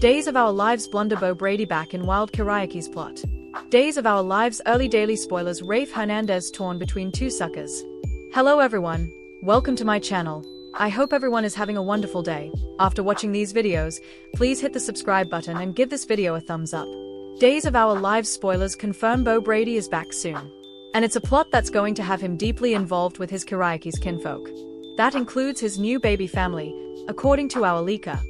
Days of Our Lives blunder Bo Brady back in Wild Karaoke's plot. Days of Our Lives early daily spoilers Rafe Hernandez torn between two suckers. Hello everyone, welcome to my channel. I hope everyone is having a wonderful day. After watching these videos, please hit the subscribe button and give this video a thumbs up. Days of Our Lives spoilers confirm Bo Brady is back soon. And it's a plot that's going to have him deeply involved with his Karaoke's kinfolk. That includes his new baby family, according to our leaker.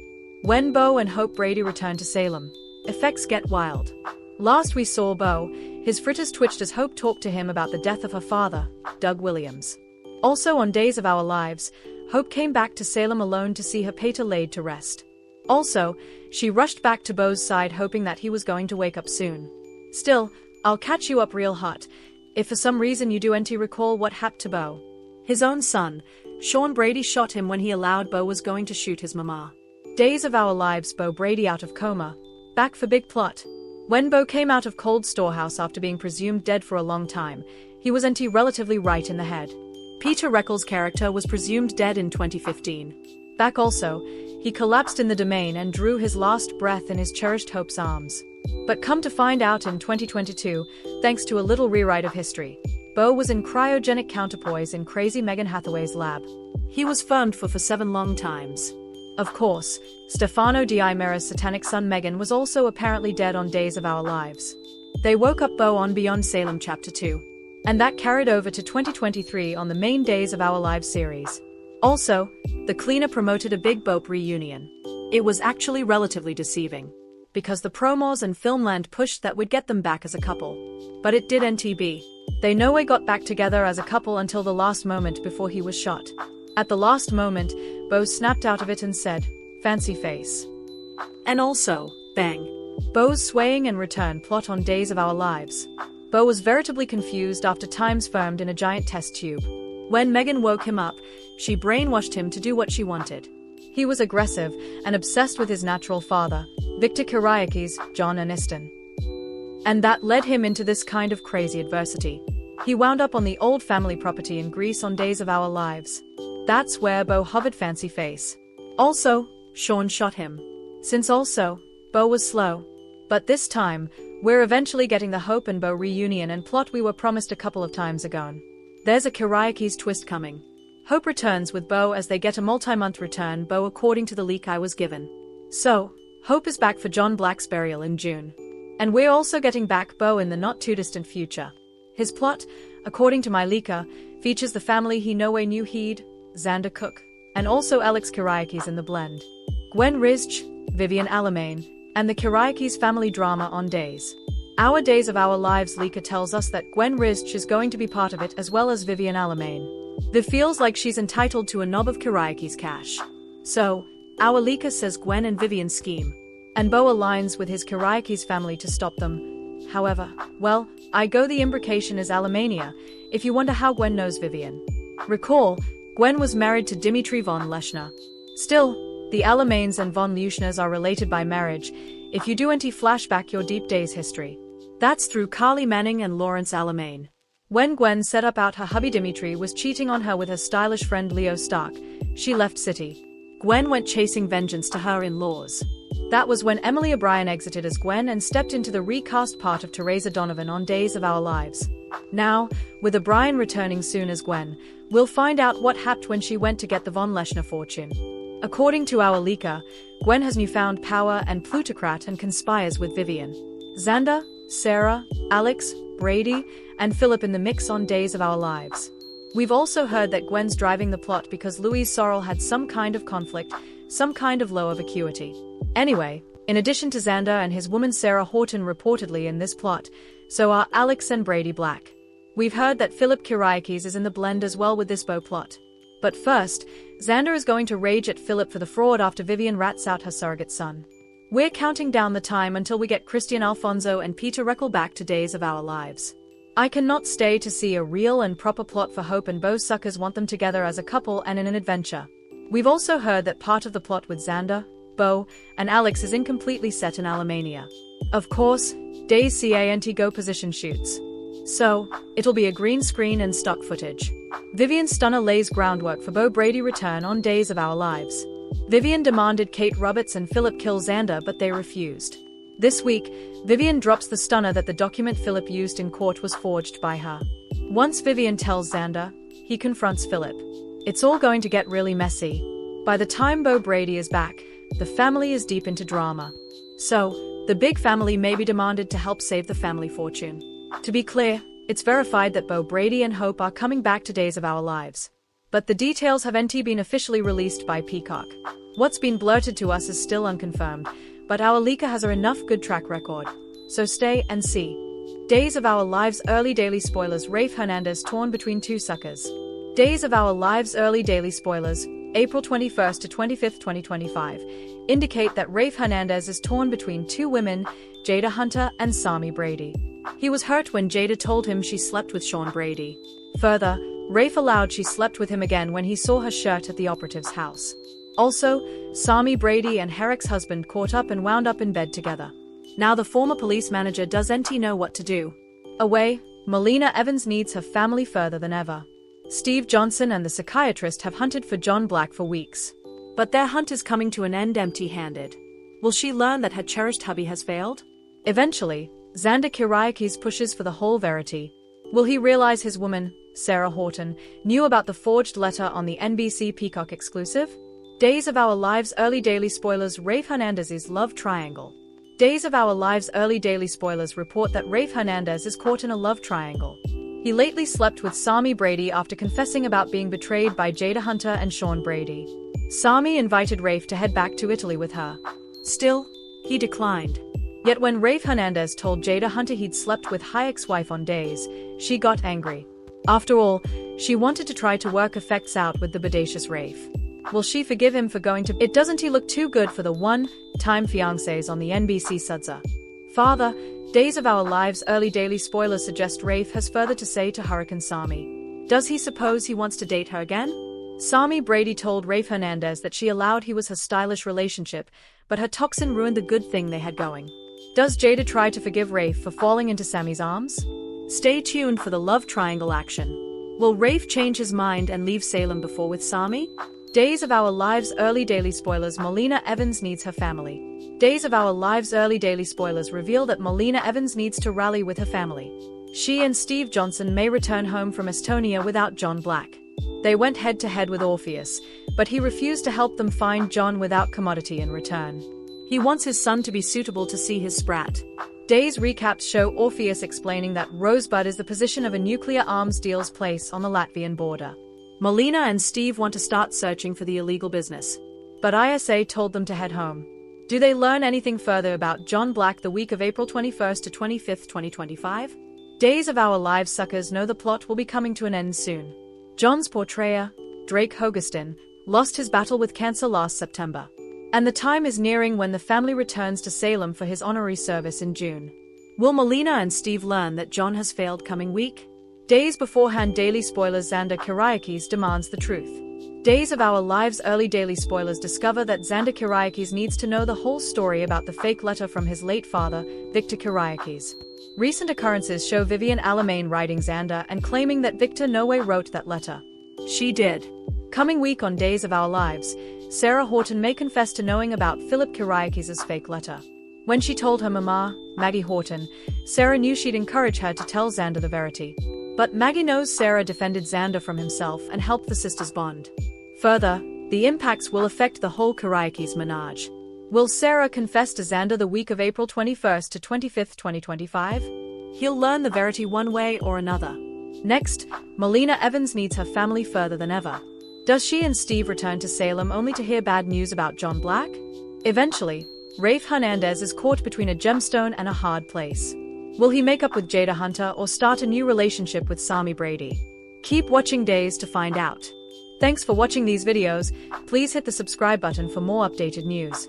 When Bo and Hope Brady return to Salem, effects get wild. Last we saw Bo, his fritters twitched as Hope talked to him about the death of her father, Doug Williams. Also on Days of Our Lives, Hope came back to Salem alone to see her pater laid to rest. Also, she rushed back to Bo's side hoping that he was going to wake up soon. Still, I'll catch you up real hot, if for some reason you do recall what happened to Bo. His own son, Sean Brady shot him when he allowed Bo was going to shoot his mama. Days of Our Lives Bo Brady out of coma, back for big plot. When Bo came out of cold storehouse after being presumed dead for a long time, he was relatively right in the head. Peter Reckl's character was presumed dead in 2015. Back also, he collapsed in the domain and drew his last breath in his cherished Hope's arms. But come to find out in 2022, thanks to a little rewrite of history, Bo was in cryogenic counterpoise in crazy Megan Hathaway's lab. He was firmed for 7 long times. Of course, Stefano Di Mera's satanic son Megan was also apparently dead on Days of Our Lives. They woke up Bo on Beyond Salem Chapter 2. And that carried over to 2023 on the main Days of Our Lives series. Also, the cleaner promoted a big Bope reunion. It was actually relatively deceiving, because the promos and Filmland pushed that we'd get them back as a couple. But it did NTB. They nowhere got back together as a couple until the last moment before he was shot. At the last moment, Bo snapped out of it and said, "Fancy face." And also, bang. Bo's swaying and return plot on Days of Our Lives. Bo was veritably confused after times firmed in a giant test tube. When Megan woke him up, she brainwashed him to do what she wanted. He was aggressive and obsessed with his natural father, Victor Karaoke's John Aniston. And that led him into this kind of crazy adversity. He wound up on the old family property in Greece on Days of Our Lives. That's where Bo hovered fancy face. Also, Sean shot him. Since also, Bo was slow. But this time, we're eventually getting the Hope and Bo reunion and plot we were promised a couple of times ago. There's a Karaoke's twist coming. Hope returns with Bo as they get a multi-month return Bo according to the leak I was given. So, Hope is back for John Black's burial in June. And we're also getting back Bo in the not-too-distant future. His plot, according to my leaker, features the family he nowhere knew he'd, Xander Cook, and also Alex Karaoke's in the blend. Gwen Rizch, Vivian Alamain, and the Karaoke's family drama on Days. Our Days of Our Lives leaker tells us that Gwen Rizch is going to be part of it as well as Vivian Alamain. This feels like she's entitled to a knob of Karaoke's cash. So, our leaker says Gwen and Vivian scheme. And Bo aligns with his Karaoke's family to stop them. However, well, I go the imbrication is Alamania, if you wonder how Gwen knows Vivian. Recall, Gwen was married to Dimitri von Leshner. Still, the Alamains and von Leushners are related by marriage, if you do flashback your Deep Days history. That's through Carly Manning and Lawrence Alamain. When Gwen set up out her hubby Dimitri was cheating on her with her stylish friend Leo Stark, she left city. Gwen went chasing vengeance to her in-laws. That was when Emily O'Brien exited as Gwen and stepped into the recast part of Teresa Donovan on Days of Our Lives. Now, with O'Brien returning soon as Gwen, we'll find out what happened when she went to get the von Leshner fortune. According to our leaker, Gwen has newfound power and plutocrat and conspires with Vivian, Xander, Sarah, Alex, Brady, and Philip in the mix on Days of Our Lives. We've also heard that Gwen's driving the plot because Louise Sorrell had some kind of conflict, some kind of low of acuity. Anyway, in addition to Xander and his woman Sarah Horton reportedly in this plot, so are Alex and Brady Black. We've heard that Philip Karaoke's is in the blend as well with this Bo plot. But first, Xander is going to rage at Philip for the fraud after Vivian rats out her surrogate son. We're counting down the time until we get Christian Alfonso and Peter Reckle back to Days of Our Lives. I cannot stay to see a real and proper plot for Hope and Bo. Suckers want them together as a couple and in an adventure. We've also heard that part of the plot with Xander, Bo, and Alex is incompletely set in Alamania. Of course, Days can't go position shoots. So, it'll be a green screen and stock footage. Vivian Stunner lays groundwork for Bo Brady return on Days of Our Lives. Vivian demanded Kate Roberts and Philip kill Xander, but they refused. This week, Vivian drops the stunner that the document Philip used in court was forged by her. Once Vivian tells Xander, he confronts Philip. It's all going to get really messy. By the time Bo Brady is back, the family is deep into drama. So, the big family may be demanded to help save the family fortune. To be clear, it's verified that Bo Brady and Hope are coming back to Days of Our Lives. But the details haven't been officially released by Peacock. What's been blurted to us is still unconfirmed, but our leaker has enough good track record. So stay and see. Days of Our Lives early daily spoilers. Rafe Hernandez torn between two suckers. Days of Our Lives early daily spoilers, April 21st to 25th, 2025, indicate that Rafe Hernandez is torn between two women, Jada Hunter and Sami Brady. He was hurt when Jada told him she slept with Sean Brady. Further, Rafe allowed she slept with him again when he saw her shirt at the operative's house. Also, Sami Brady and Herrick's husband caught up and wound up in bed together. Now the former police manager doesn't know what to do. Away, Melina Evans needs her family further than ever. Steve Johnson and the psychiatrist have hunted for John Black for weeks. But their hunt is coming to an end empty-handed. Will she learn that her cherished hubby has failed? Eventually, Xander Kyriakis pushes for the whole verity. Will he realize his woman, Sarah Horton, knew about the forged letter on the NBC Peacock exclusive? Days of Our Lives early daily spoilers. Rafe Hernandez's love triangle. Days of Our Lives early daily spoilers report that Rafe Hernandez is caught in a love triangle. He lately slept with Sami Brady after confessing about being betrayed by Jada Hunter and Sean Brady. Sami invited Rafe to head back to Italy with her. Still, he declined. Yet when Rafe Hernandez told Jada Hunter he'd slept with her ex-wife on Days, she got angry. After all, she wanted to try to work effects out with the bodacious Rafe. Will she forgive him for going to? It doesn't he look too good for the one-time fiancés on the NBC Sudza. Father, Days of Our Lives early daily spoilers suggest Rafe has further to say to Hurricane Sami. Does he suppose he wants to date her again? Sami Brady told Rafe Hernandez that she allowed he was her stylish relationship, but her toxin ruined the good thing they had going. Does Jada try to forgive Rafe for falling into Sami's arms? Stay tuned for the love triangle action. Will Rafe change his mind and leave Salem before with Sami? Days of Our Lives early daily spoilers. Melina Evans needs her family. Days of Our Lives early daily spoilers reveal that Melina Evans needs to rally with her family. She and Steve Johnson may return home from Estonia without John Black. They went head-to-head with Orpheus, but he refused to help them find John without commodity in return. He wants his son to be suitable to see his sprat. Days recaps show Orpheus explaining that Rosebud is the position of a nuclear arms deal's place on the Latvian border. Melina and Steve want to start searching for the illegal business. But ISA told them to head home. Do they learn anything further about John Black the week of April 21st to 25th, 2025? Days of Our Lives suckers know the plot will be coming to an end soon. John's portrayer, Drake Hogestyn, lost his battle with cancer last September. And the time is nearing when the family returns to Salem for his honorary service in June. Will Melina and Steve learn that John has failed coming week? Days beforehand daily spoilers. Xander Kyriakis demands the truth. Days of Our Lives early daily spoilers discover that Xander Kyriakis needs to know the whole story about the fake letter from his late father, Victor Kyriakis. Recent occurrences show Vivian Alamain writing Xander and claiming that Victor no way wrote that letter. She did. Coming week on Days of Our Lives, Sarah Horton may confess to knowing about Philip Kyriakis' fake letter. When she told her mama, Maggie Horton, Sarah knew she'd encourage her to tell Xander the verity. But Maggie knows Sarah defended Xander from himself and helped the sisters bond. Further, the impacts will affect the whole Kyriakis menage. Will Sarah confess to Xander the week of April 21st to 25th, 2025? He'll learn the verity one way or another. Next, Melina Evans needs her family further than ever. Does she and Steve return to Salem only to hear bad news about John Black? Eventually, Rafe Hernandez is caught between a gemstone and a hard place. Will he make up with Jada Hunter or start a new relationship with Sami Brady? Keep watching Days to find out. Thanks for watching these videos. Please hit the subscribe button for more updated news.